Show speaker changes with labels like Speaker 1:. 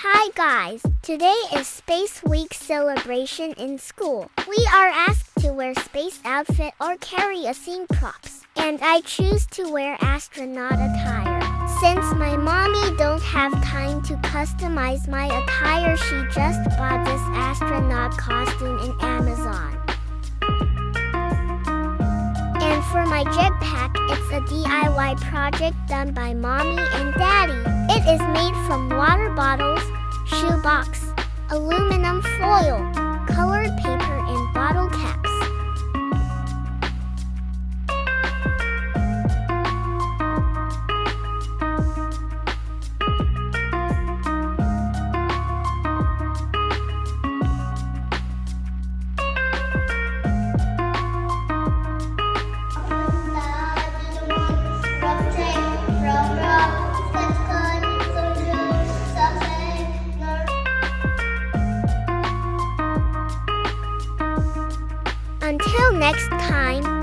Speaker 1: Hi guys, today is Space Week celebration in school. We are asked to wear space outfit or carry a scene props, and I choose to wear astronaut attire. Since my mommy don't have time to customize my attire, she just bought this astronaut costume in Amazon. And for my jetpack, it's a DIY project done by mommy and daddy. It is made from water bottles, shoebox, aluminum foil, colored paper, and bottle caps. Until next time.